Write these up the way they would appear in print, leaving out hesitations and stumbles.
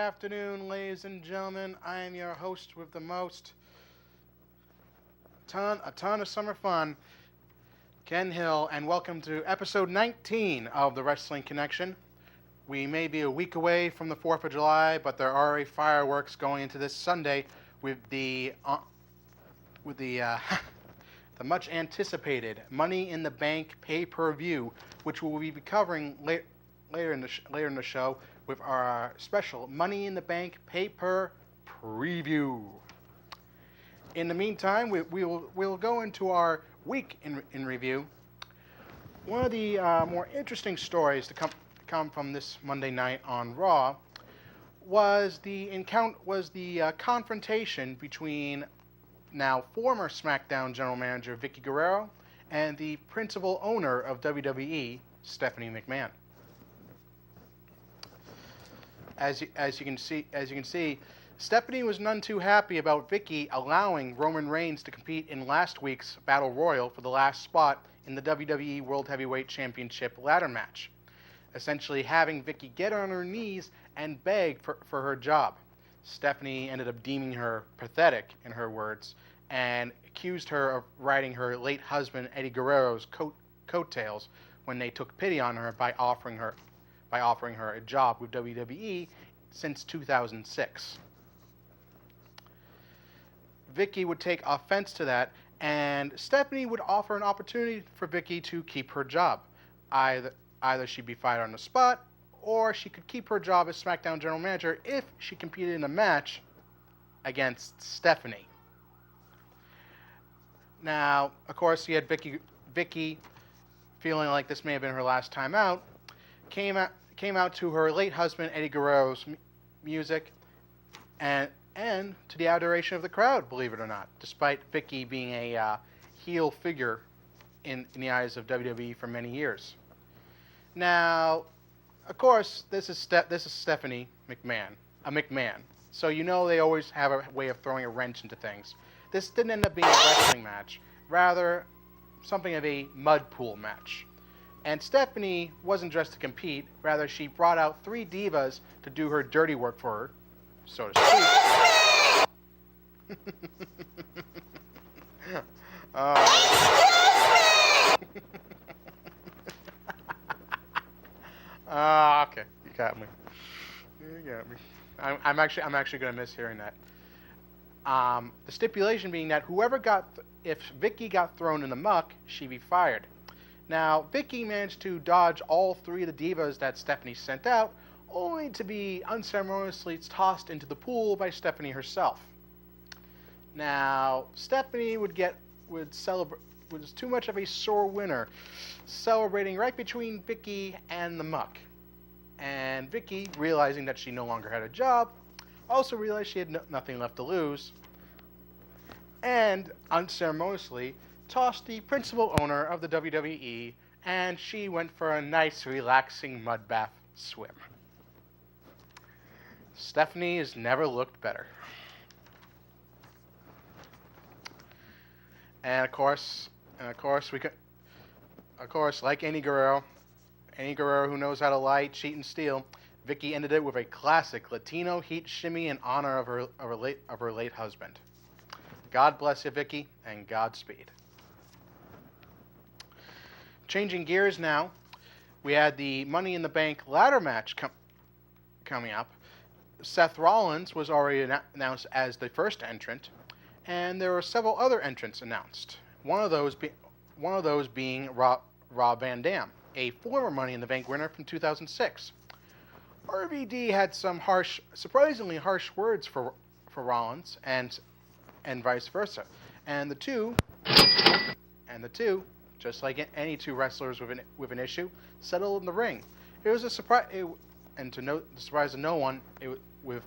afternoon, ladies and gentlemen. I am your host with the most, a ton of summer fun, Ken Hill, and welcome to episode 19 of the Wrestling Connection. We may be a week away from the 4th of July, but there are already fireworks going into this Sunday with the the much anticipated Money in the Bank pay-per-view, which we'll be covering later in the show with our special Money in the Bank pay-per preview. In the meantime, we'll go into our week in review. One of the more interesting stories to come from this Monday night on Raw was the confrontation between now former SmackDown General Manager Vickie Guerrero and the principal owner of WWE, Stephanie McMahon. As you can see, Stephanie was none too happy about Vickie allowing Roman Reigns to compete in last week's Battle Royal for the last spot in the WWE World Heavyweight Championship ladder match, essentially having Vickie get on her knees and beg for her job. Stephanie ended up deeming her pathetic, in her words, and accused her of riding her late husband Eddie Guerrero's coattails when they took pity on her by offering her a job with WWE since 2006. Vickie would take offense to that, and Stephanie would offer an opportunity for Vickie to keep her job. Either she'd be fired on the spot, or she could keep her job as SmackDown General Manager if she competed in a match against Stephanie. Now, of course, you had Vickie feeling like this may have been her last time out, came out to her late husband Eddie Guerrero's music, and to the adoration of the crowd, believe it or not, despite Vickie being a heel figure in the eyes of WWE for many years. Now, of course, this is Stephanie McMahon, a McMahon, so you know they always have a way of throwing a wrench into things. This didn't end up being a wrestling match, rather something of a mud pool match. And Stephanie wasn't dressed to compete, rather she brought out 3 divas to do her dirty work for her, so to speak. Okay, you got me. I'm actually gonna miss hearing that. The stipulation being that if Vickie got thrown in the muck, she'd be fired. Now, Vickie managed to dodge all 3 of the divas that Stephanie sent out, only to be unceremoniously tossed into the pool by Stephanie herself. Now, Stephanie was too much of a sore winner, celebrating right between Vickie and the muck. And Vickie, realizing that she no longer had a job, also realized she had nothing left to lose, and unceremoniously tossed the principal owner of the WWE, and she went for a nice, relaxing mud bath swim. Stephanie has never looked better. And of course, like any Guerrero who knows how to lie, cheat, and steal, Vickie ended it with a classic Latino heat shimmy in honor of her late husband. God bless you, Vickie, and Godspeed. Changing gears now, we had the Money in the Bank ladder match coming up. Seth Rollins was already announced as the first entrant, and there were several other entrants announced. One of those being Rob Van Dam, a former Money in the Bank winner from 2006. RVD had some surprisingly harsh words for Rollins, and vice versa. And the two, just like any 2 wrestlers with an issue, settled in the ring. It was a surprise, and the surprise of no one,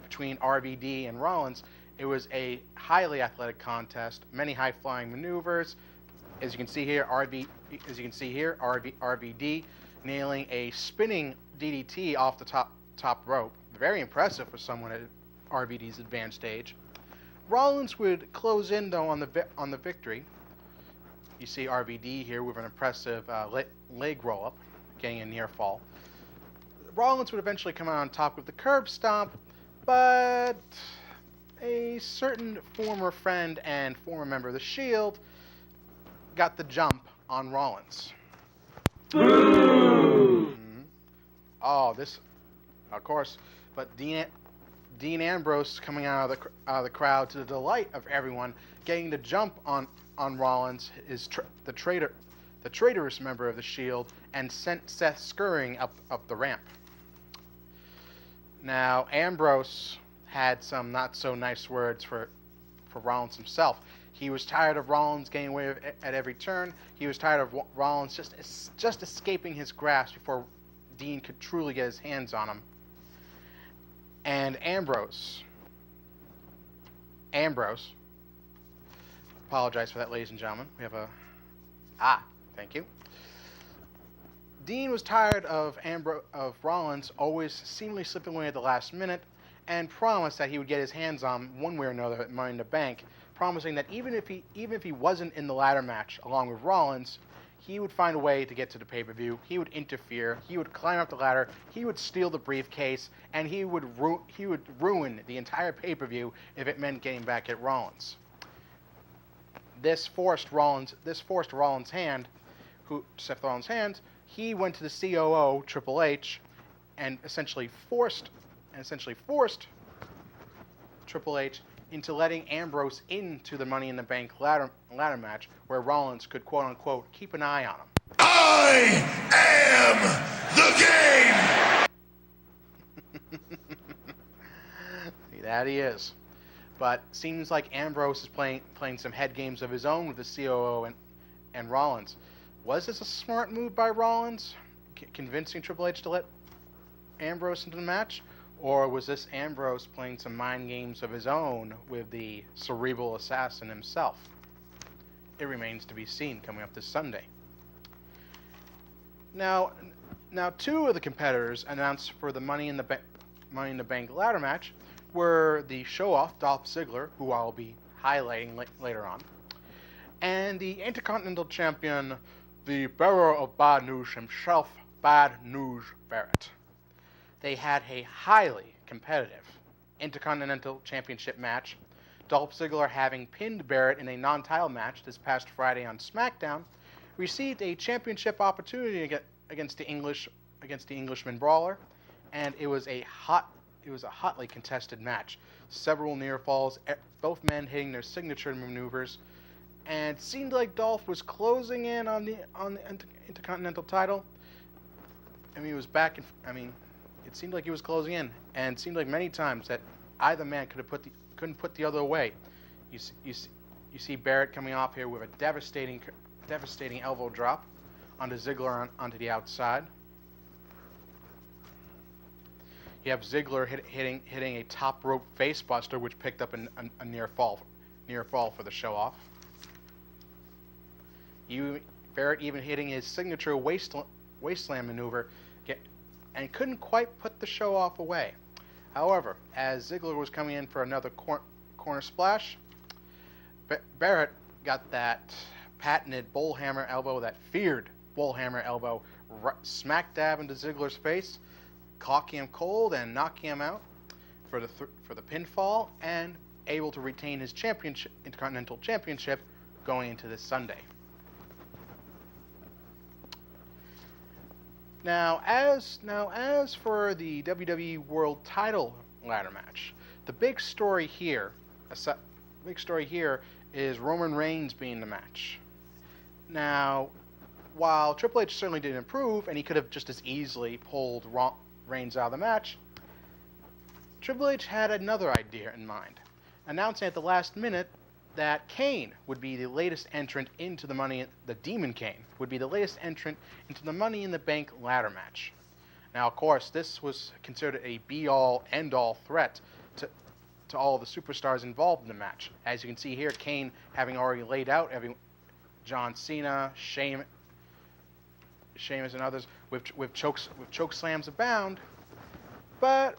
between RVD and Rollins, it was a highly athletic contest, many high-flying maneuvers. As you can see here, RVD nailing a spinning DDT off the top rope. Very impressive for someone at RVD's advanced stage. Rollins would close in though on the victory. You see RVD here with an impressive leg roll-up, getting a near fall. Rollins would eventually come out on top with the curb stomp, But a certain former friend and former member of the Shield got the jump on Rollins. Boo! Oh, this, of course, but Dean Ambrose coming out of the crowd to the delight of everyone, getting the jump on Rollins, is the traitorous member of the Shield, and sent Seth scurrying up the ramp. Now, Ambrose had some not so nice words for Rollins himself. He was tired of Rollins getting away at every turn. He was tired of Rollins just escaping his grasp before Dean could truly get his hands on him. And Ambrose, apologize for that, ladies and gentlemen. We have thank you. Dean was tired of Rollins always seemingly slipping away at the last minute, and promised that he would get his hands on him one way or another at Money in the Bank, promising that even if he wasn't in the ladder match along with Rollins, he would find a way to get to the pay-per-view. He would interfere. He would climb up the ladder. He would steal the briefcase, and he would ruin the entire pay-per-view if it meant getting back at Rollins. This forced Rollins' hand. Seth Rollins' hand. He went to the COO Triple H, and essentially forced Triple H into letting Ambrose into the Money in the Bank ladder match, where Rollins could quote-unquote keep an eye on him. I am the game! See, that he is. But seems like Ambrose is playing some head games of his own with the COO and Rollins. Was this a smart move by Rollins, convincing Triple H to let Ambrose into the match? Or was this Ambrose playing some mind games of his own with the cerebral assassin himself? It remains to be seen coming up this Sunday. Now two of the competitors announced for the Money in the Bank ladder match were the show-off Dolph Ziggler, who I'll be highlighting later on, and the Intercontinental Champion, the bearer of bad news himself, Bad News Barrett. They had a highly competitive Intercontinental Championship match, Dolph Ziggler, having pinned Barrett in a non-title match this past Friday on SmackDown, received a championship opportunity against the Englishman Brawler, and it was a hotly contested match. Several near falls, both men hitting their signature maneuvers, and it seemed like Dolph was closing in on the Intercontinental title. It seemed like he was closing in, and it seemed like many times that either man couldn't put the other away. You see Barrett coming off here with a devastating elbow drop onto Ziggler onto the outside. You have Ziggler hitting a top rope facebuster, which picked up a near fall for the show off. Barrett even hitting his signature wasteland maneuver, and couldn't quite put the show off away. However, as Ziggler was coming in for another corner splash, Barrett got that patented bullhammer elbow, that feared bullhammer elbow, smack dab into Ziggler's face, cocking him cold and knocking him out for the pinfall, and able to retain his Intercontinental Championship going into this Sunday. Now, as for the WWE World Title ladder match, the big story here is Roman Reigns being the match. Now, while Triple H certainly did improve, and he could have just as easily pulled Reigns out of the match, Triple H had another idea in mind, announcing at the last minute that Kane would be the latest entrant into the Demon Kane would be the latest entrant into the Money in the Bank ladder match. Now, of course, this was considered a be-all, end-all threat to all the superstars involved in the match. As you can see here, Kane having already laid out John Cena, Sheamus, and others with choke slams abound, but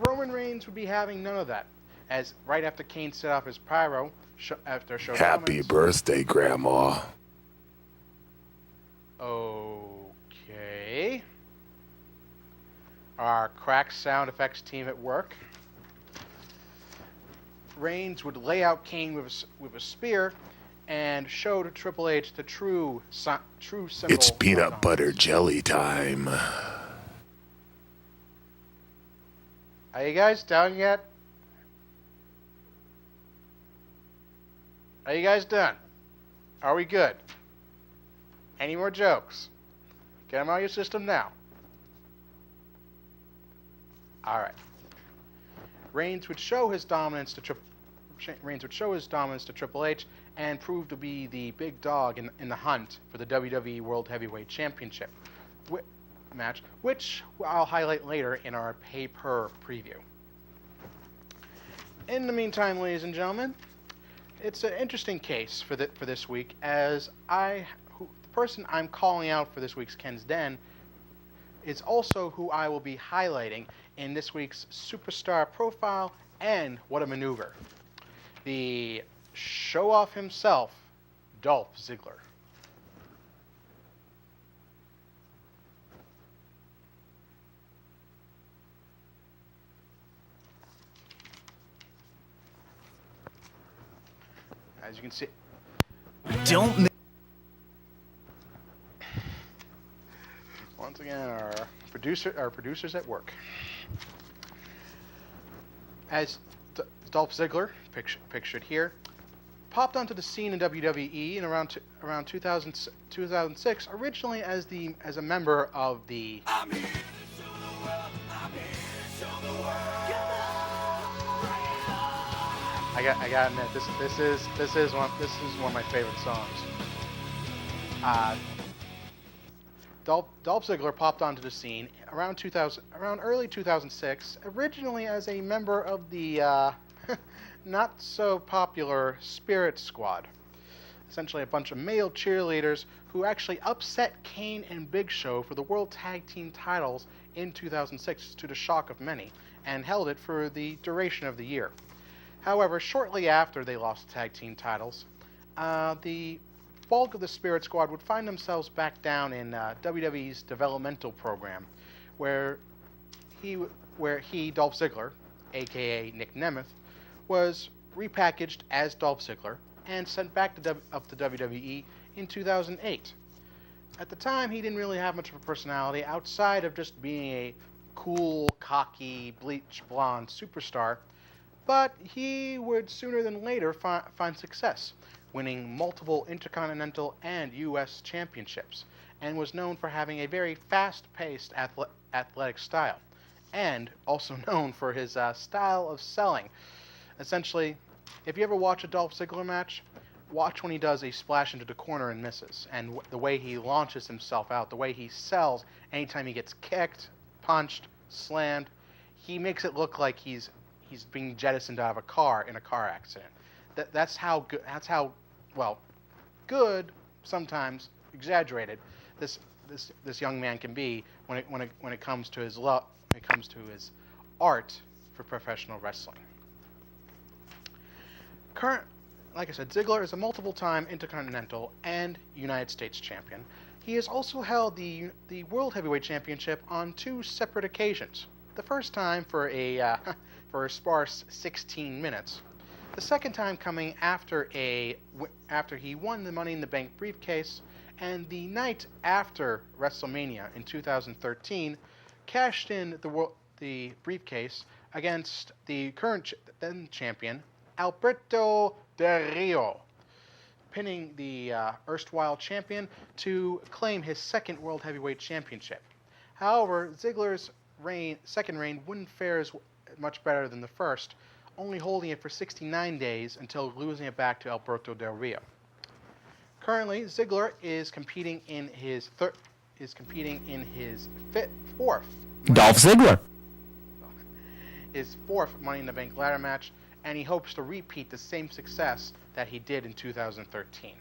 Roman Reigns would be having none of that, as right after Kane set off his pyro after show Happy comments. birthday, Grandma. Okay. Our crack sound effects team at work. Reigns would lay out Kane with a spear and show to Triple H the true symbol. It's of peanut dominance. butter jelly time. Are you guys done yet? Are you guys done? Are we good? Any more jokes? Get them out of your system now. All right. Reigns would show his dominance to Triple H and prove to be the big dog in the hunt for the WWE World Heavyweight Championship match, which I'll highlight later in our pay-per preview. In the meantime, ladies and gentlemen, it's an interesting case for this week, as the person I'm calling out for this week's Ken's Den is also who I will be highlighting in this week's Superstar Profile and What a Maneuver. The show-off himself, Dolph Ziggler. As you can see, Don't. once again, our producers at work. As Dolph Ziggler, pictured here, popped onto the scene in WWE in around 2006, originally as a member of the I gotta admit, this is one of my favorite songs. Dolph Ziggler popped onto the scene around early 2006, originally as a member of the not so popular Spirit Squad, essentially a bunch of male cheerleaders who actually upset Kane and Big Show for the World Tag Team titles in 2006, to the shock of many, and held it for the duration of the year. However, shortly after they lost the tag team titles, the bulk of the Spirit Squad would find themselves back down in WWE's developmental program, where he, Dolph Ziggler, aka Nick Nemeth, was repackaged as Dolph Ziggler and sent back up to WWE in 2008. At the time, he didn't really have much of a personality outside of just being a cool, cocky, bleach blonde superstar, but he would sooner than later find success, winning multiple Intercontinental and U.S. championships, and was known for having a very fast-paced athletic style, and also known for his style of selling. Essentially, if you ever watch a Dolph Ziggler match, watch when he does a splash into the corner and misses, and the way he launches himself out, the way he sells anytime he gets kicked, punched, slammed. He makes it look like he's being jettisoned out of a car in a car accident. That's how good. That's how good, sometimes exaggerated, this young man can be when it comes to his art for professional wrestling. Like I said, Ziggler is a multiple-time Intercontinental and United States champion. He has also held the World Heavyweight Championship on 2 separate occasions. The first time for a sparse 16 minutes. The second time coming after he won the Money in the Bank briefcase, and the night after WrestleMania in 2013, cashed in the briefcase against the current then champion, Alberto Del Rio, pinning the erstwhile champion to claim his second World Heavyweight Championship. However, Ziggler's second reign wouldn't fare as much better than the first, only holding it for 69 days until losing it back to Alberto Del Rio. Currently, Ziggler is competing in his fourth Dolph Ziggler. His fourth Money in the Bank ladder match, and he hopes to repeat the same success that he did in 2013.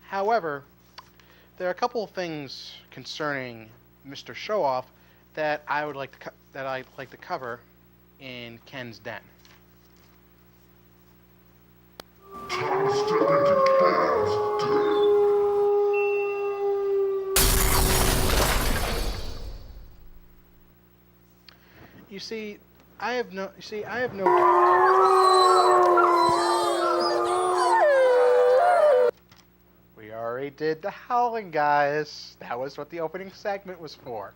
However, there are a couple of things concerning Mr. Showoff that I'd like to cover in Ken's Den. You see, I have no. You see, I have no doubt. We already did the howling, guys. That was what the opening segment was for.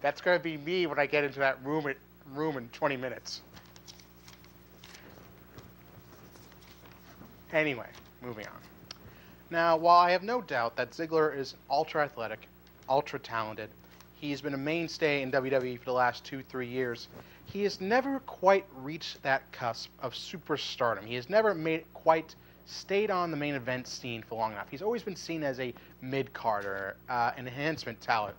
That's gonna be me when I get into that room in 20 minutes. Anyway, moving on. Now, while I have no doubt that Ziggler is ultra athletic, ultra talented, he's been a mainstay in WWE for the last 2-3 years, he has never quite reached that cusp of superstardom. He has never quite stayed on the main event scene for long enough. He's always been seen as a mid-carder, an enhancement talent,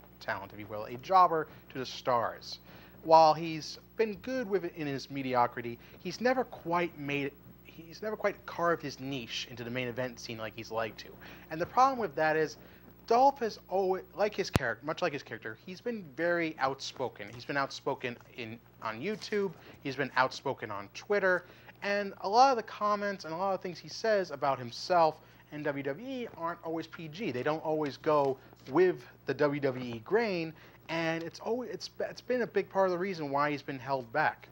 if you will, a jobber to the stars. While he's been good with it in his mediocrity, he's never quite carved his niche into the main event scene like he's like to. And the problem with that is, Dolph has always, much like his character, he's been very outspoken. He's been outspoken on YouTube, he's been outspoken on Twitter, and a lot of the comments and a lot of things he says about himself and WWE aren't always PG. They don't always go with the WWE grain, and it's been a big part of the reason why he's been held back.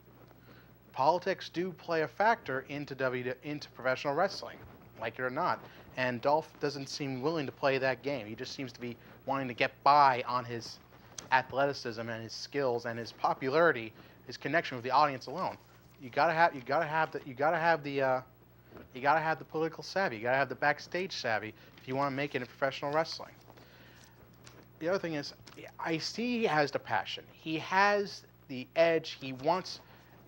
Politics do play a factor into professional wrestling, like it or not. And Dolph doesn't seem willing to play that game. He just seems to be wanting to get by on his athleticism and his skills and his popularity, his connection with the audience alone. You gotta have the political savvy. You gotta have the backstage savvy if you want to make it in professional wrestling. The other thing is, I see he has the passion. He has the edge.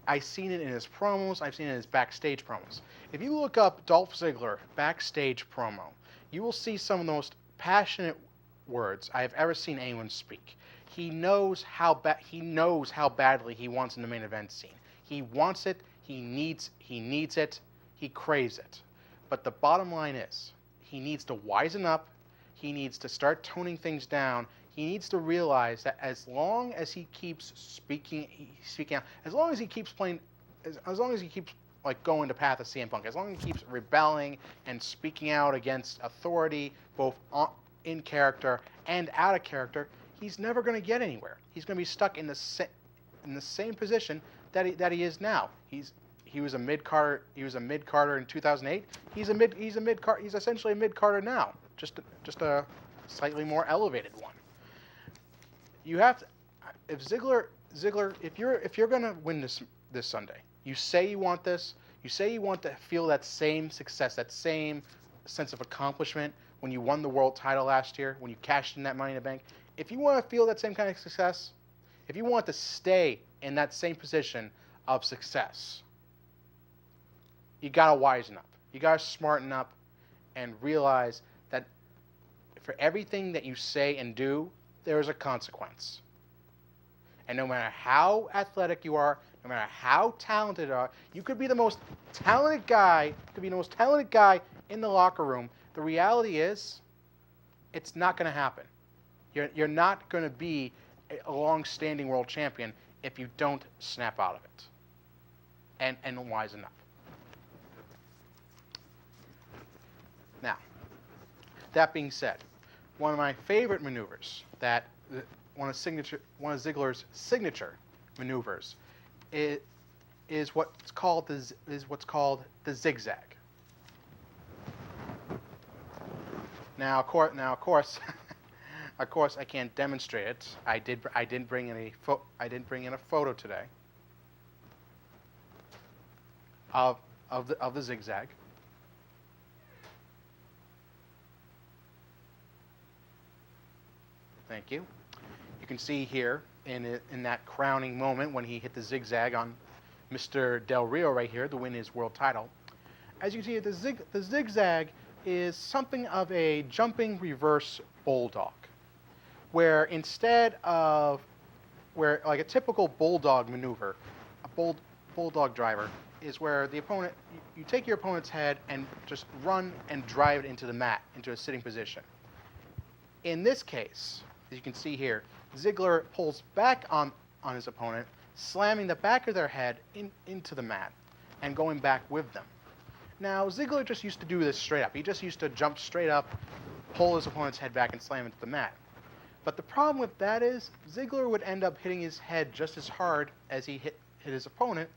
I've seen it in his promos. I've seen it in his backstage promos. If you look up Dolph Ziggler backstage promo, you will see some of the most passionate words I have ever seen anyone speak. He knows how badly he wants in the main event scene. He wants it. He needs it. He craves it. But the bottom line is, he needs to wisen up. He needs to start toning things down. He needs to realize that as long as he keeps speaking out, as long as he keeps playing, as long as he keeps going the path of CM Punk, as long as he keeps rebelling and speaking out against authority, both in character and out of character, he's never going to get anywhere. He's going to be stuck in the same position that he is now. He was a mid-carder. He was a mid-carder in 2008. He's essentially a mid-carder now, just a slightly more elevated one. You have to, if Ziggler, if you're gonna win this Sunday, you say you want this. You say you want to feel that same success, that same sense of accomplishment when you won the world title last year, when you cashed in that Money in the Bank. If you want to feel that same kind of success, if you want to stay in that same position of success, you gotta wisen up. You gotta smarten up and realize that for everything that you say and do, there is a consequence. And no matter how athletic you are, no matter how talented you are, you could be the most talented guy, in the locker room. The reality is, it's not going to happen. You're not going to be a long-standing world champion if you don't snap out of it and wisen up. Now, that being said, one of my favorite maneuvers, one of Ziggler's signature maneuvers, is what's called the Zig Zag. Now, of course, I can't demonstrate it. I didn't bring in a photo today of the Zig Zag. Thank you. You can see here in that crowning moment when he hit the zigzag on Mr. Del Rio right here to win his world title. As you can see, the zigzag is something of a jumping reverse bulldog, where like a typical bulldog maneuver, a bulldog driver is where the opponent, you take your opponent's head and just run and drive it into the mat, into a sitting position. In this case, as you can see here, Ziggler pulls back on his opponent, slamming the back of their head into the mat and going back with them. Now, Ziggler just used to do this straight up. He just used to jump straight up, pull his opponent's head back, and slam into the mat. But the problem with that is Ziggler would end up hitting his head just as hard as he hit his opponent,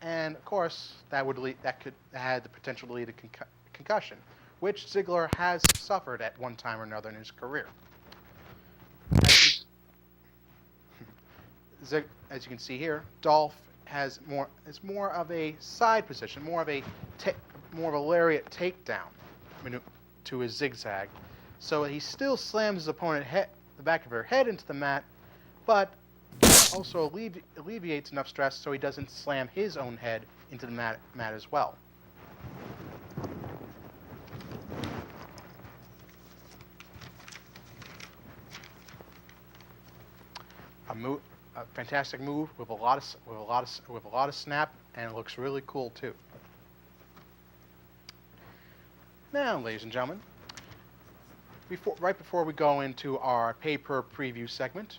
and of course that had the potential to lead to concussion, which Ziggler has suffered at one time or another in his career. As you can see here, Dolph is more of a side position, more of a lariat takedown to his zigzag. So he still slams his opponent the back of her head into the mat, but also alleviates enough stress so he doesn't slam his own head into the mat as well. A fantastic move with a lot of snap, and it looks really cool too. Now, ladies and gentlemen, right before we go into our paper preview segment,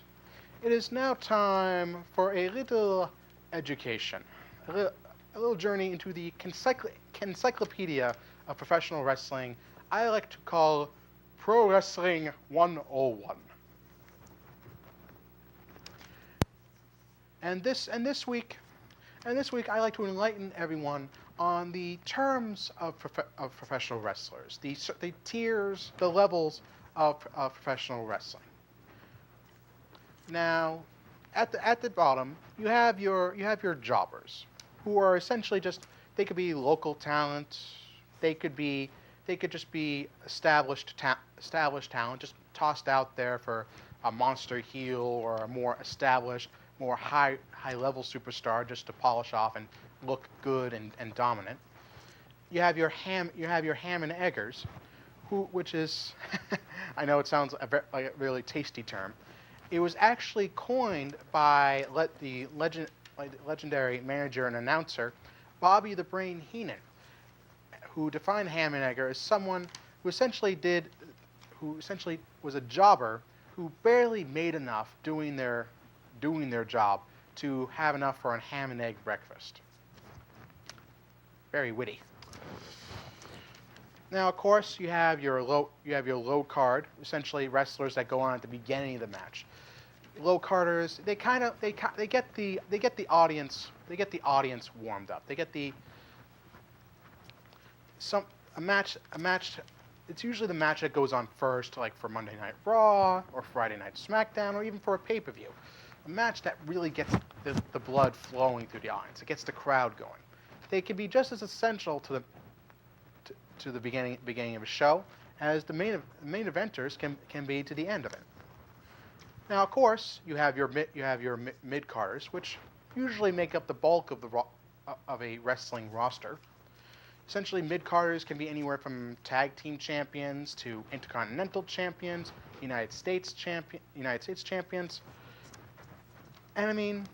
it is now time for a little education, a little journey into the Kencyclopedia of professional wrestling. I like to call Pro Wrestling 101. And this week, I like to enlighten everyone on the terms of professional wrestlers, the tiers, the levels of professional wrestling. Now, at the bottom, you have your jobbers, who are essentially they could be local talent, they could just be established talent, just tossed out there for a monster heel or a more established, more high level superstar just to polish off and look good and dominant. You have your ham and eggers, which is I know it sounds like a really tasty term. It was actually coined by the legendary manager and announcer Bobby the Brain Heenan, who defined ham and egger as someone who essentially was a jobber who barely made enough doing their job to have enough for a ham and egg breakfast. Very witty. Now, of course, you have your low card, essentially wrestlers that go on at the beginning of the match. Low carders, they get the audience warmed up. They get a match. It's usually the match that goes on first, like for Monday Night Raw or Friday Night SmackDown, or even for a pay-per-view. A match that really gets the blood flowing through the audience. It gets the crowd going. They can be just as essential to the beginning of a show as the main eventers can be to the end of it. Now, of course, you have your mid carders, which usually make up the bulk of a wrestling roster. Essentially, mid carders can be anywhere from tag team champions to intercontinental champions, United States champions. And I mean,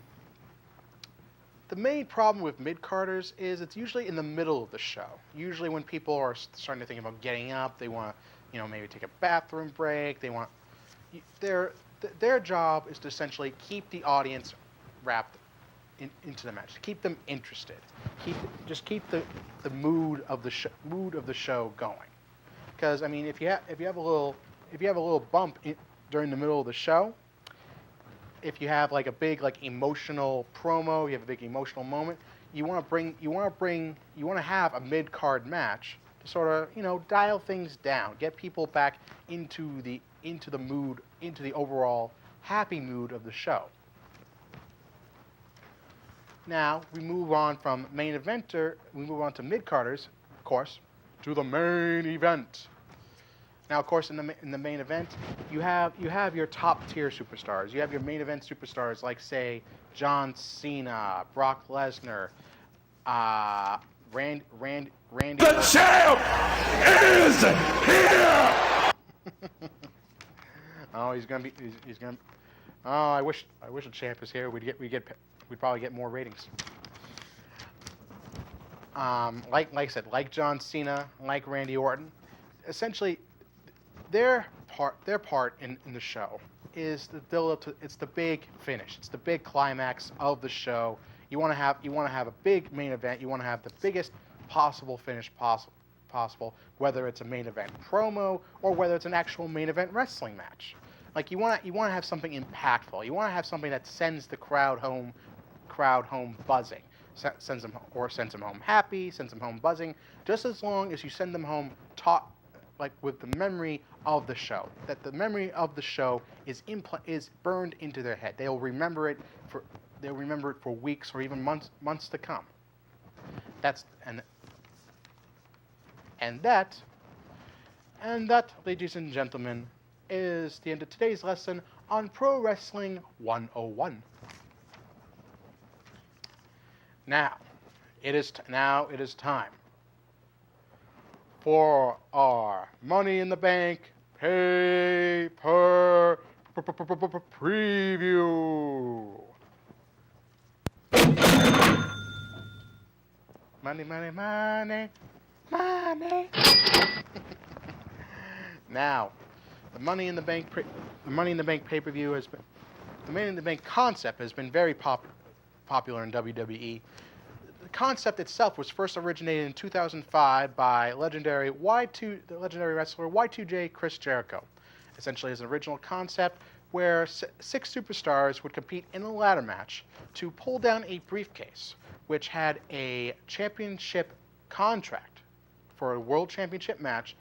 the main problem with mid-carders is it's usually in the middle of the show. Usually when people are starting to think about getting up, they want to, maybe take a bathroom break. They want their job is to essentially keep the audience wrapped into the match, keep them interested, keep the mood of the show going. Because I mean, if you have a little bump during the middle of the show, if you have like a big emotional promo, you have a big emotional moment, you want to have a mid-card match to sort of dial things down, get people back into the mood, into the overall happy mood of the show. Now we move on from to mid-carders, of course, to the main event. Now, of course, in the main event, you have your top tier superstars. You have your main event superstars like, say, John Cena, Brock Lesnar, Randy. The champ is here. Oh, he's gonna. Oh, I wish the champ was here. We'd probably get more ratings. Like I said, like John Cena, like Randy Orton, essentially. Their part in the show is the build up to it's the big finish. It's the big climax of the show. You want to have a big main event. You want to have the biggest possible finish possible, whether it's a main event promo or whether it's an actual main event wrestling match. Like you want to have something impactful. You want to have something that sends the crowd home buzzing. Sends them home happy, sends them home buzzing. Just as long as you send them home like with the memory of the show. That the memory of the show is burned into their head. They'll remember it for weeks or even months to come. And that, ladies and gentlemen, is the end of today's lesson on Pro Wrestling 101. Now, it is time for our Money in the Bank pay-per preview. Money, money, money, money. Now, the Money in the Bank pay-per-view has been, the Money in the Bank concept has been very popular in WWE. The concept itself was first originated in 2005 by legendary wrestler Y2J Chris Jericho. Essentially, as an original concept where 6 superstars would compete in a ladder match to pull down a briefcase, which had a championship contract for a world championship match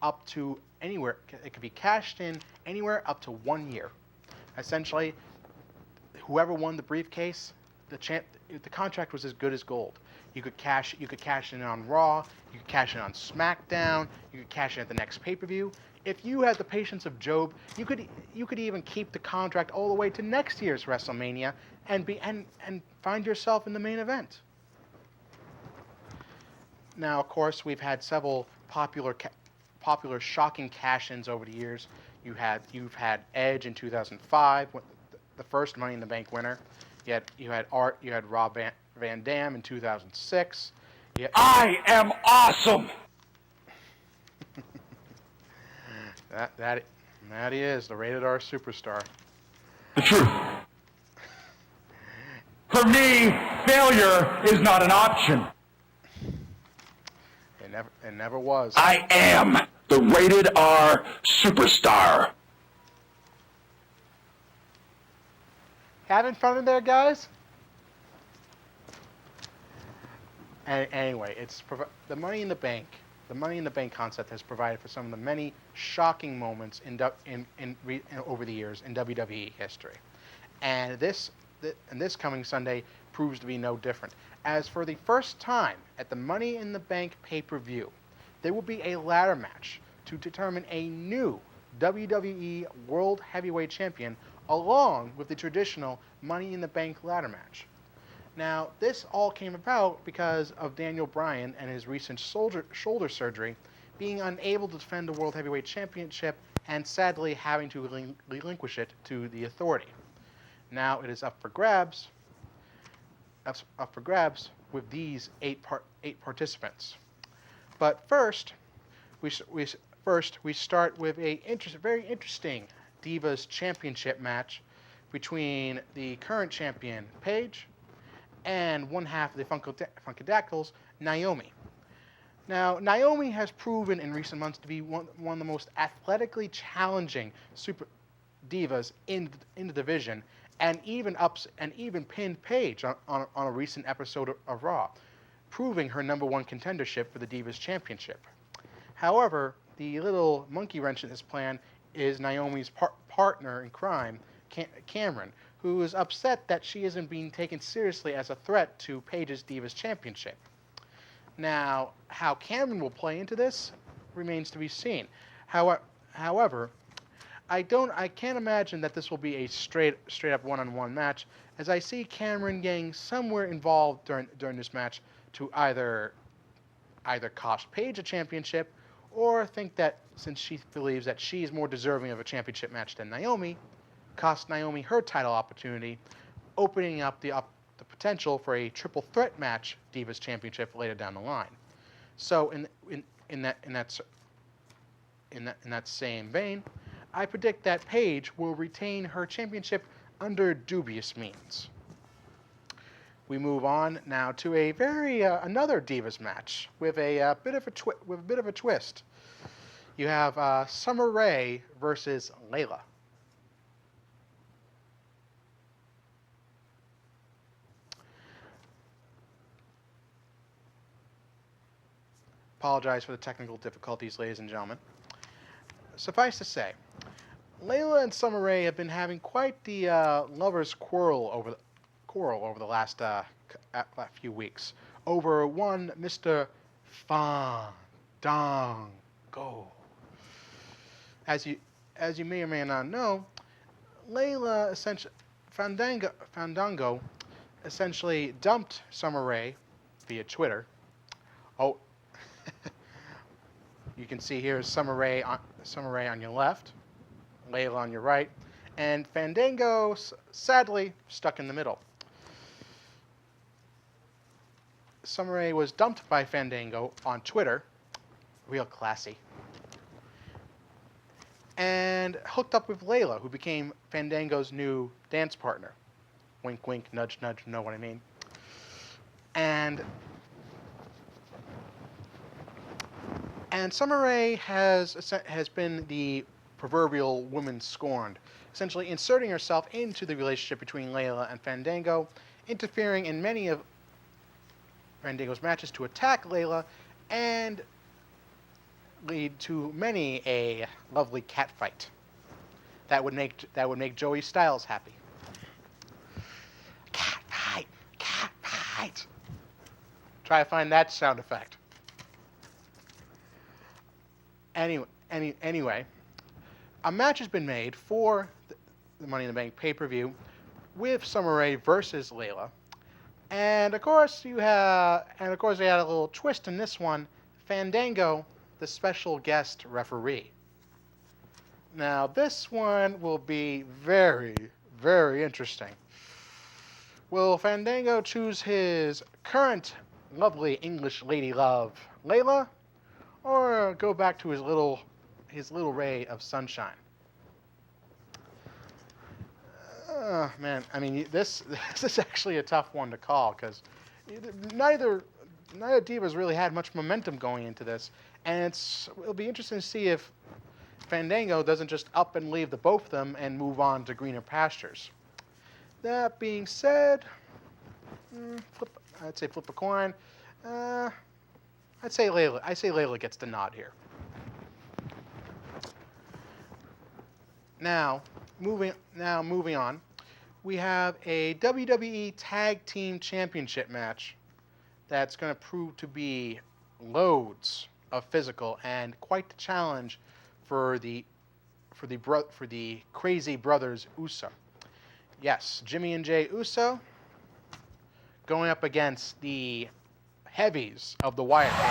up to anywhere. It could be cashed in anywhere up to 1 year. Essentially, whoever won the briefcase, the contract was as good as gold. You could cash in on Raw, you could cash in on SmackDown, you could cash in at the next pay-per-view. If you had the patience of Job, you could even keep the contract all the way to next year's WrestleMania and find yourself in the main event. Now, of course, we've had several popular shocking cash-ins over the years. You've had Edge in 2005, the first Money in the Bank winner. You had Rob Van Dam in 2006. I am awesome. that he is the rated R superstar. The truth. For me, failure is not an option. It never was. I am the rated R superstar. Having fun in there, guys? Anyway, it's the Money in the Bank. The Money in the Bank concept has provided for some of the many shocking moments over the years in WWE history, and this coming Sunday proves to be no different. As for the first time at the Money in the Bank pay-per-view, there will be a ladder match to determine a new WWE World Heavyweight Champion, along with the traditional Money in the Bank ladder match. Now, this all came about because of Daniel Bryan and his recent shoulder surgery, being unable to defend the World Heavyweight Championship and sadly having to relinquish it to the Authority. Now it is up for grabs with these eight participants. But first, we start with a very interesting Divas Championship match between the current champion, Paige, and one half of the Funkadactyls, Naomi. Now, Naomi has proven in recent months to be one of the most athletically challenging super divas in the division, and even pinned Paige on a recent episode of Raw, proving her #1 contendership for the Divas Championship. However, the little monkey wrench in this plan is Naomi's partner in crime, Cameron, who is upset that she isn't being taken seriously as a threat to Paige's Divas Championship. Now, how Cameron will play into this remains to be seen. However, I can't imagine that this will be a straight up one-on-one match, as I see Cameron getting somewhere involved during this match to either cost Paige a championship, or think that since she believes that she is more deserving of a championship match than Naomi, cost Naomi her title opportunity, opening up the potential for a triple threat match Divas Championship later down the line. So in that same vein, I predict that Paige will retain her championship under dubious means. We move on now to a another Divas match with a bit of a twist. You have Summer Rae versus Layla. apologize for the technical difficulties, ladies and gentlemen. Suffice to say, Layla and Summer Rae have been having quite the lovers' quarrel over the last few weeks over one Mr. Fandango. As you may or may not know, Fandango essentially dumped Summer Rae via Twitter. Oh, you can see here Summer Rae on your left, Layla on your right, and Fandango sadly stuck in the middle. Summer Rae was dumped by Fandango on Twitter, real classy, and hooked up with Layla, who became Fandango's new dance partner. Wink, wink, nudge, nudge, you know what I mean. And Summer Rae has been the proverbial woman scorned, essentially inserting herself into the relationship between Layla and Fandango, interfering in many of Fandango's matches to attack Layla, and lead to many a lovely cat fight that would make Joey Styles happy. Cat fight, cat fight. Try to find that sound effect. Anyway, a match has been made for the Money in the Bank pay-per-view with Summer Rae versus Layla, and of course they had a little twist in this one. Fandango, the special guest referee. Now this one will be very, very interesting. Will Fandango choose his current lovely English lady love, Layla, or go back to his little ray of sunshine? Man, I mean, this is actually a tough one to call, because neither divas really had much momentum going into this, and it'll be interesting to see if Fandango doesn't just up and leave the both of them and move on to greener pastures. That being said, I'd say flip a coin. I'd say Layla gets the nod here. Now, moving on, we have a WWE Tag Team Championship match that's going to prove to be loads of physical and quite the challenge for the Crazy Brothers Uso. Yes, Jimmy and Jay Uso going up against the heavies of the Wyatt family.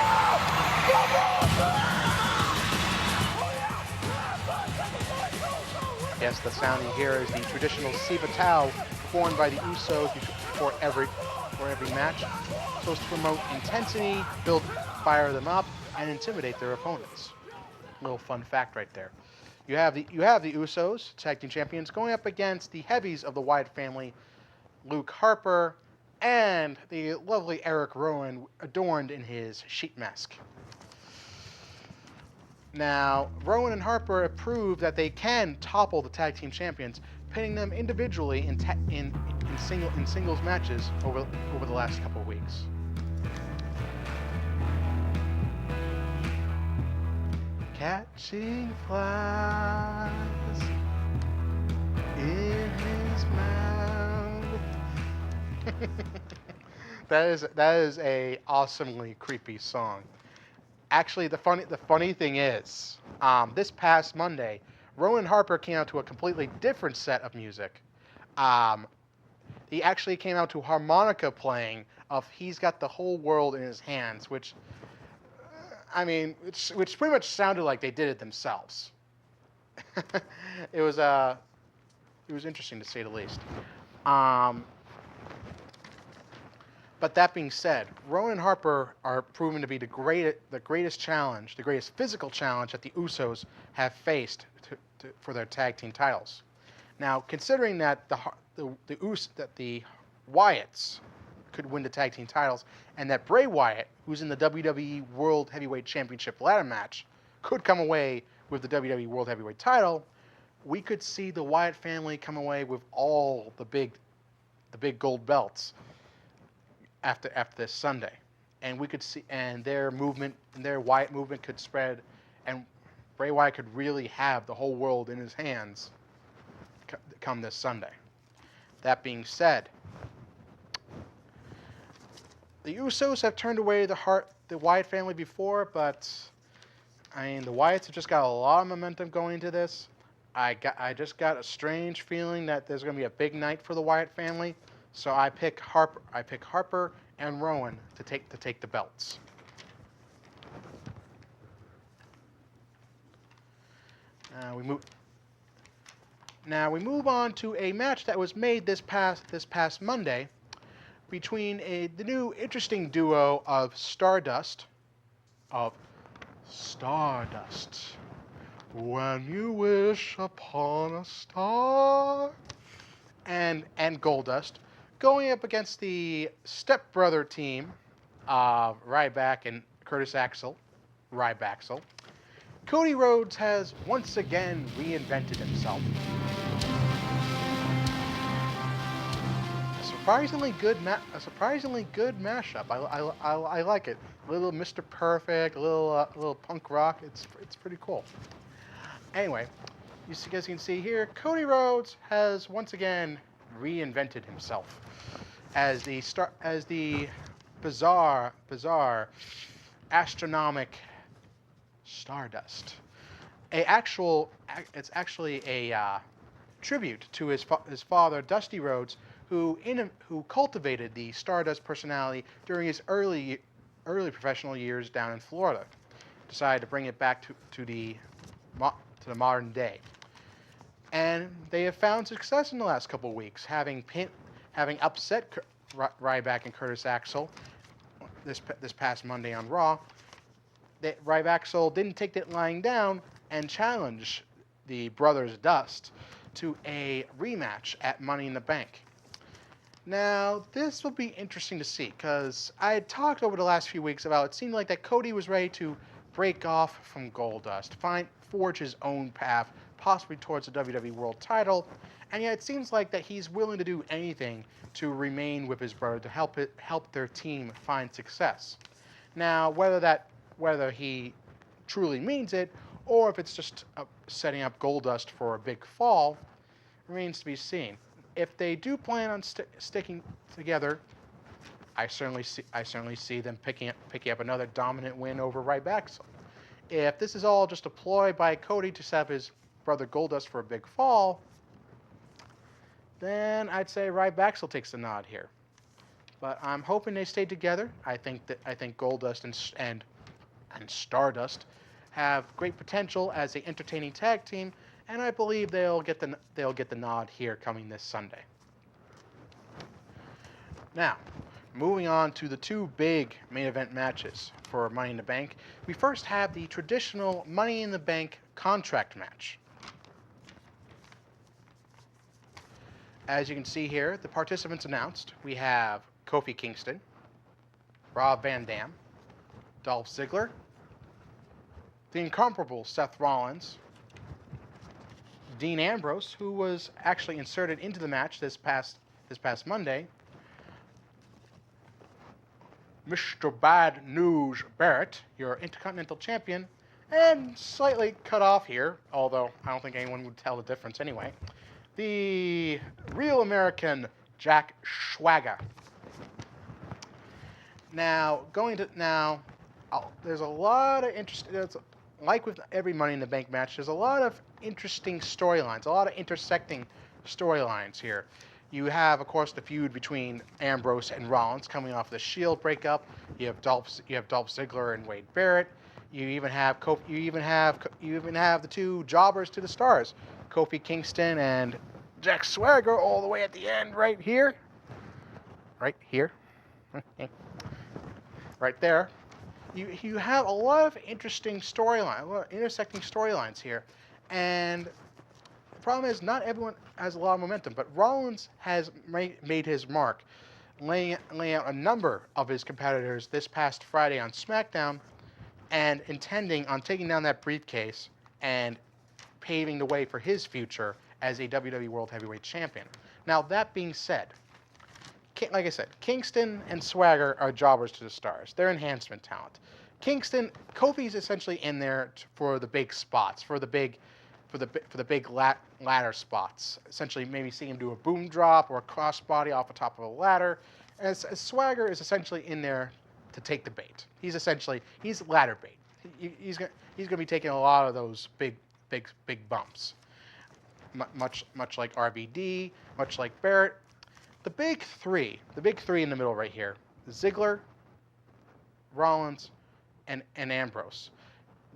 Yes, the sound you hear is the traditional Siva Tau performed by the Usos for every match, supposed to promote intensity, fire them up, and intimidate their opponents. Little fun fact right there. You have the Usos, tag team champions, going up against the heavies of the Wyatt family, Luke Harper, and the lovely Eric Rowan, adorned in his sheet mask. Now, Rowan and Harper have proved that they can topple the tag team champions, pinning them individually in singles matches over the last couple of weeks. Catching flies in his mouth. That is a awesomely creepy song. Actually, the funny thing is, this past Monday, Rowan Harper came out to a completely different set of music. He actually came out to harmonica playing of "He's Got the Whole World in His Hands," which pretty much sounded like they did it themselves. It was interesting to say the least. But that being said, Rowan and Harper are proven to be the greatest challenge, the greatest physical challenge that the Usos have faced for their tag team titles. Now, considering that the Wyatts could win the tag team titles, and that Bray Wyatt, who's in the WWE World Heavyweight Championship ladder match, could come away with the WWE World Heavyweight title, we could see the Wyatt family come away with all the big gold belts after this Sunday. and we could see, and their movement, and their Wyatt movement could spread, and Bray Wyatt could really have the whole world in his hands come this Sunday. That being said, the Usos have turned away the Wyatt family before, but I mean, the Wyatts have just got a lot of momentum going into this. I just got a strange feeling that there's going to be a big night for the Wyatt family, so I pick Harper and Rowan to take the belts. Now we move on to a match that was made this past Monday between the new interesting duo of Stardust, when you wish upon a star, and Goldust, going up against the stepbrother team of Ryback and Curtis Axel, Rybaxel. Cody Rhodes has once again reinvented himself. A surprisingly good mashup. I like it. A little Mr. Perfect, a little punk rock. It's pretty cool. Anyway, you guys can see here, Cody Rhodes has once again reinvented himself as the bizarre, astronomic Stardust. It's actually a tribute to his father, Dusty Rhodes, who cultivated the Stardust personality during his early professional years down in Florida. Decided to bring it back to the modern day, and they have found success in the last couple of weeks, having upset Ryback and Curtis Axel this past Monday on Raw. That Rybaxel didn't take that lying down and challenge the Brothers Dust to a rematch at Money in the Bank. Now, this will be interesting to see, because I had talked over the last few weeks about it seemed like that Cody was ready to break off from Goldust, forge his own path, possibly towards the WWE World title, and yet it seems like that he's willing to do anything to remain with his brother to help their team find success. Now, whether he truly means it, or if it's just setting up Goldust for a big fall, remains to be seen. If they do plan on sticking together, I certainly see them picking up another dominant win over Ryback. If this is all just a ploy by Cody to set up his brother Goldust for a big fall, then I'd say Ryback takes the nod here. But I'm hoping they stay together. I think Goldust and Stardust have great potential as an entertaining tag team, and I believe they'll get the nod here coming this Sunday. Now, moving on to the two big main event matches for Money in the Bank, we first have the traditional Money in the Bank contract match. As you can see here, the participants announced, we have Kofi Kingston, Rob Van Dam, Dolph Ziggler, the incomparable Seth Rollins, Dean Ambrose, who was actually inserted into the match this past Monday, Mr. Bad News Barrett, your Intercontinental Champion, and slightly cut off here, although I don't think anyone would tell the difference anyway, the Real American Jack Swagger. Now, there's a lot of interest. Like with every Money in the Bank match, there's a lot of interesting storylines, a lot of intersecting storylines here. You have, of course, the feud between Ambrose and Rollins coming off the Shield breakup. You have Dolph Ziggler and Wade Barrett. You even have the two jobbers to the stars, Kofi Kingston and Jack Swagger, all the way at the end, right here, right there. You have a lot of interesting storylines, a lot of intersecting storylines here, and the problem is not everyone has a lot of momentum, but Rollins has made his mark, laying out a number of his competitors this past Friday on SmackDown, and intending on taking down that briefcase and paving the way for his future as a WWE World Heavyweight Champion. Now, that being said, like I said, Kingston and Swagger are jobbers to the stars. They're enhancement talent. Kofi's essentially in there for the big spots, for the big ladder spots. Essentially, maybe seeing him do a boom drop or a crossbody off the top of a ladder. As Swagger is essentially in there to take the bait. He's ladder bait. He's gonna be taking a lot of those big bumps. Much like RVD, much like Barrett. The big three in the middle right here: Ziggler, Rollins, and Ambrose.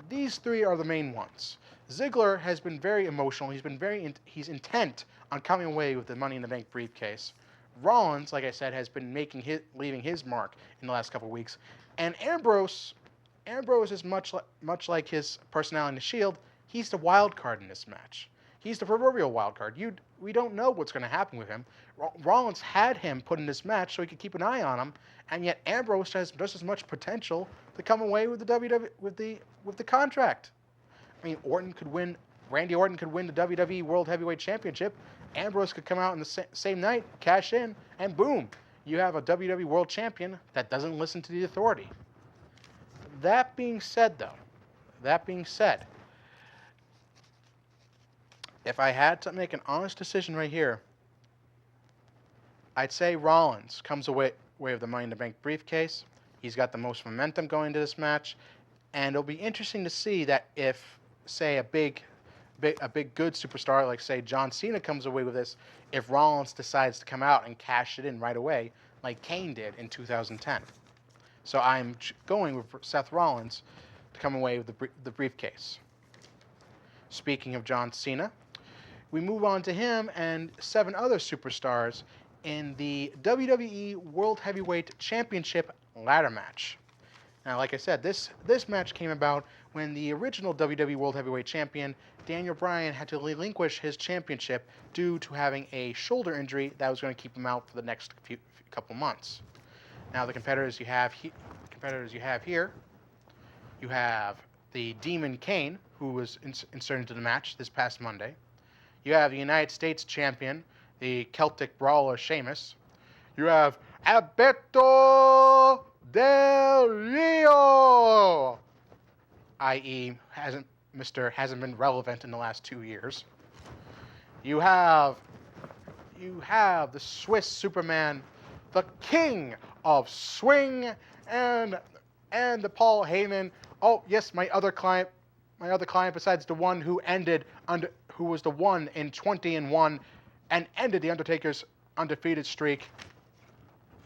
These three are the main ones. Ziggler has been very emotional. He's intent on coming away with the Money in the Bank briefcase. Rollins, like I said, has been leaving his mark in the last couple of weeks. And Ambrose is much like his personality in the Shield. He's the wild card in this match. He's the proverbial wild card. We don't know what's going to happen with him. Rollins had him put in this match so he could keep an eye on him, and yet Ambrose has just as much potential to come away with the contract. I mean, Randy Orton could win the WWE World Heavyweight Championship. Ambrose could come out in the same night, cash in, and boom, you have a WWE World Champion that doesn't listen to the authority. That being said, if I had to make an honest decision right here, I'd say Rollins comes away with the Money in the Bank briefcase. He's got the most momentum going into this match, and it'll be interesting to see that if, say, a big good superstar like, say, John Cena comes away with this, if Rollins decides to come out and cash it in right away, like Kane did in 2010. So I'm going with Seth Rollins to come away with the briefcase. Speaking of John Cena, we move on to him and 7 other superstars in the WWE World Heavyweight Championship ladder match. Now, like I said, this match came about when the original WWE World Heavyweight Champion, Daniel Bryan, had to relinquish his championship due to having a shoulder injury that was going to keep him out for the next couple months. Now, the competitors you have here, you have the Demon Kane, who was inserted into the match this past Monday. You have the United States Champion, the Celtic Brawler Sheamus. You have Alberto Del Rio, i.e. hasn't been relevant in the last 2 years. You have the Swiss Superman, the King of Swing, and the Paul Heyman. Oh yes, my other client besides the one who was the one in 20-1 and ended the Undertaker's undefeated streak.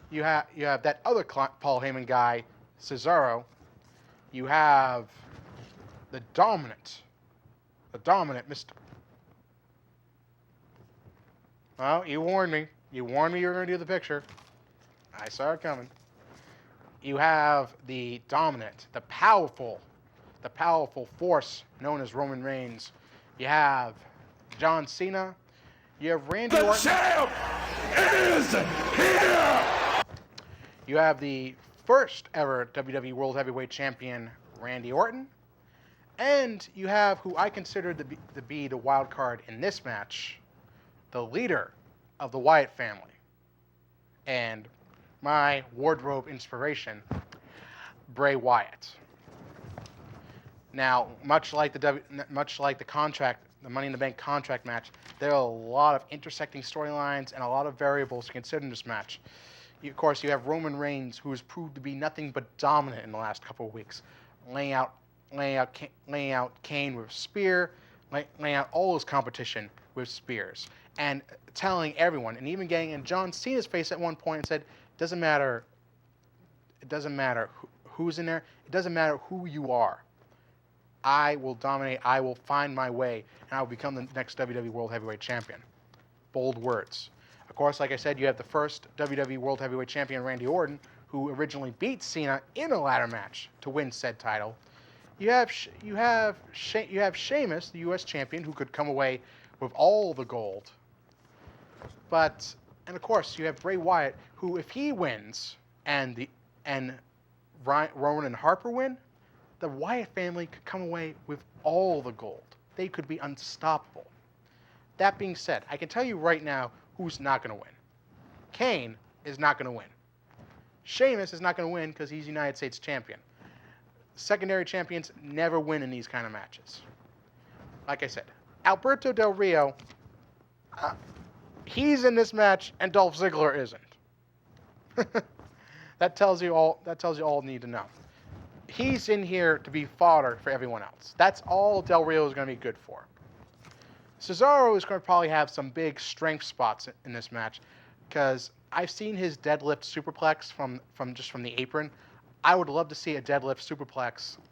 You have that other Paul Heyman guy, Cesaro. You have the dominant Mr. Well, you warned me. You warned me you were going to do the picture. I saw it coming. You have the dominant, the powerful force known as Roman Reigns. You have John Cena. You have Randy Orton. The champ is here! You have the first ever WWE World Heavyweight Champion, Randy Orton. And you have who I consider to be the wild card in this match, the leader of the Wyatt family, and my wardrobe inspiration, Bray Wyatt. Now, much like the Money in the Bank contract match, there are a lot of intersecting storylines and a lot of variables to consider in this match. Of course, you have Roman Reigns, who has proved to be nothing but dominant in the last couple of weeks, laying out Kane with a spear, laying out all his competition with spears, and telling everyone, and even getting in John Cena's face at one point and said, it doesn't matter who's in there, it doesn't matter who you are. I will dominate, I will find my way, and I will become the next WWE World Heavyweight Champion. Bold words. Of course, like I said, you have the first WWE World Heavyweight Champion, Randy Orton, who originally beat Cena in a ladder match to win said title. You have Sheamus, the U.S. Champion, who could come away with all the gold. And of course, you have Bray Wyatt, who, if he wins and Rowan and Harper win, the Wyatt family could come away with all the gold. They could be unstoppable. That being said, I can tell you right now who's not going to win. Kane is not going to win. Sheamus is not going to win because he's United States champion. Secondary champions never win in these kind of matches. Like I said, Alberto Del Rio, he's in this match and Dolph Ziggler isn't. That tells you all you need to know. He's in here to be fodder for everyone else. That's all Del Rio is going to be good for. Cesaro is going to probably have some big strength spots in this match because I've seen his deadlift superplex from the apron. I would love to see a deadlift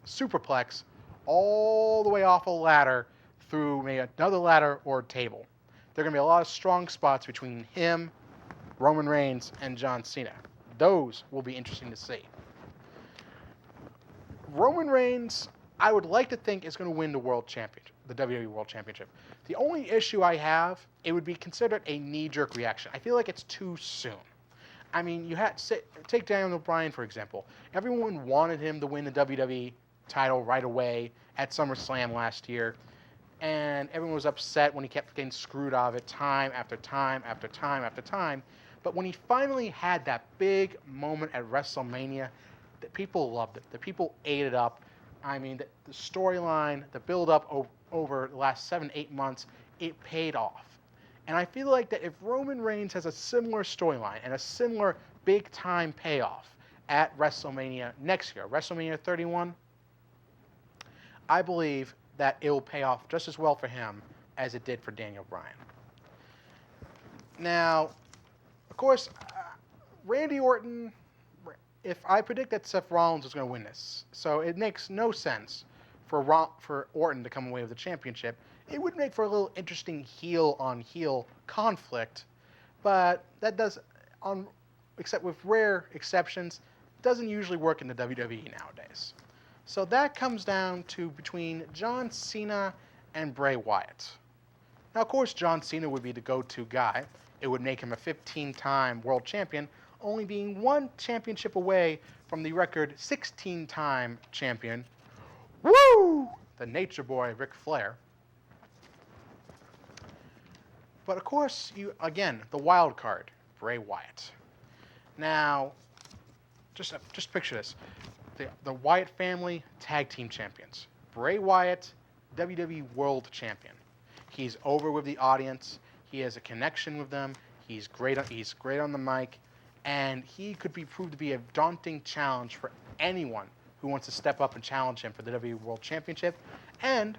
superplex all the way off a ladder through maybe another ladder or a table. There are going to be a lot of strong spots between him, Roman Reigns, and John Cena. Those will be interesting to see. Roman Reigns, I would like to think, is going to win the World Championship, the WWE World Championship. The only issue I have, it would be considered a knee-jerk reaction. I feel like it's too soon. I mean, you had to take Daniel Bryan, for example. Everyone wanted him to win the WWE title right away at SummerSlam last year, and everyone was upset when he kept getting screwed out of it time after time after time after time. But when he finally had that big moment at WrestleMania, the people loved it. The people ate it up. I mean, the storyline, the build-up over the last 7-8 months, it paid off. And I feel like that if Roman Reigns has a similar storyline and a similar big-time payoff at WrestleMania next year, WrestleMania 31, I believe that it will pay off just as well for him as it did for Daniel Bryan. Now, of course, Randy Orton, if I predict that Seth Rollins is going to win this, so it makes no sense for Orton to come away with the championship. It would make for a little interesting heel-on-heel conflict, but that does, except with rare exceptions, doesn't usually work in the WWE nowadays. So that comes down to between John Cena and Bray Wyatt. Now, of course, John Cena would be the go-to guy. It would make him a 15-time world champion, only being one championship away from the record 16-time champion, woo, the Nature Boy Ric Flair. But of course, again, the wild card, Bray Wyatt. Now, just picture this. The Wyatt family tag team champions. Bray Wyatt, WWE World Champion. He's over with the audience. He has a connection with them. He's great on the mic. And he could be proved to be a daunting challenge for anyone who wants to step up and challenge him for the WWE World Championship. And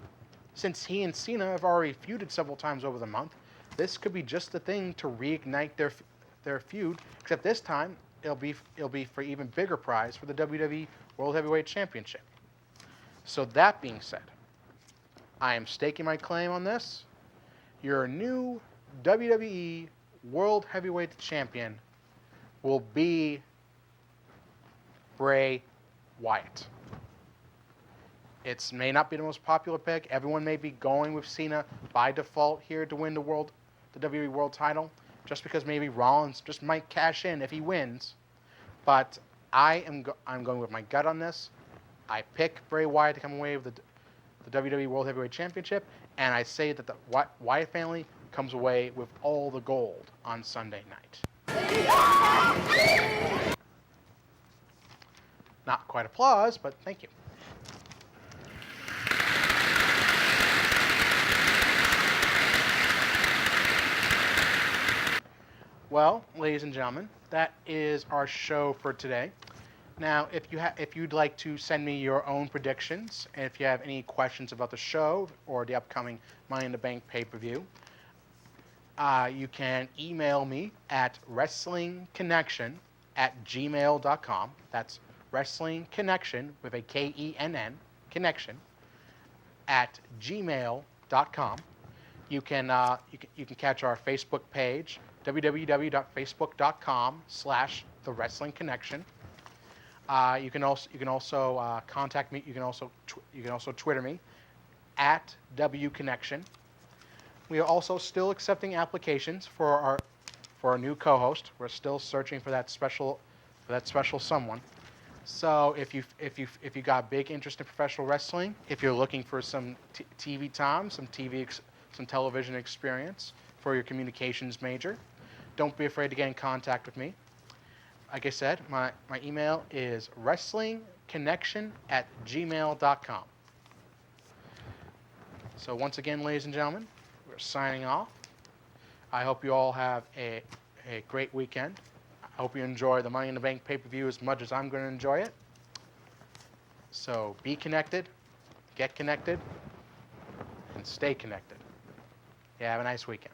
since he and Cena have already feuded several times over the month, this could be just the thing to reignite their feud, except this time it'll be for even bigger prize for the WWE World Heavyweight Championship. So that being said, I am staking my claim on this. Your new WWE World Heavyweight Champion will be Bray Wyatt. It may not be the most popular pick. Everyone may be going with Cena by default here to win the WWE World title, just because maybe Rollins just might cash in if he wins. But I'm going with my gut on this. I pick Bray Wyatt to come away with the WWE World Heavyweight Championship, and I say that the Wyatt family comes away with all the gold on Sunday night. Not quite applause, but thank you. Well, ladies and gentlemen, that is our show for today. Now, if you'd like to send me your own predictions, and if you have any questions about the show or the upcoming Money in the Bank pay-per-view, you can email me at wrestlingconnection@gmail.com. That's wrestlingconnection with a Kenn, connection, at gmail.com. You can catch our Facebook page, www.facebook.com/The Wrestling Connection. You can also contact me. You can also Twitter me at WConnection. We are also still accepting applications for our new co-host. We're still searching for that special someone. So if you got big interest in professional wrestling, if you're looking for some TV time, some television experience for your communications major, don't be afraid to get in contact with me. like I said, my email is wrestlingconnection@gmail.com. So once again, ladies and gentlemen, we're signing off. I hope you all have a great weekend. I hope you enjoy the Money in the Bank pay-per-view as much as I'm going to enjoy it. So be connected, get connected, and stay connected. Yeah, have a nice weekend.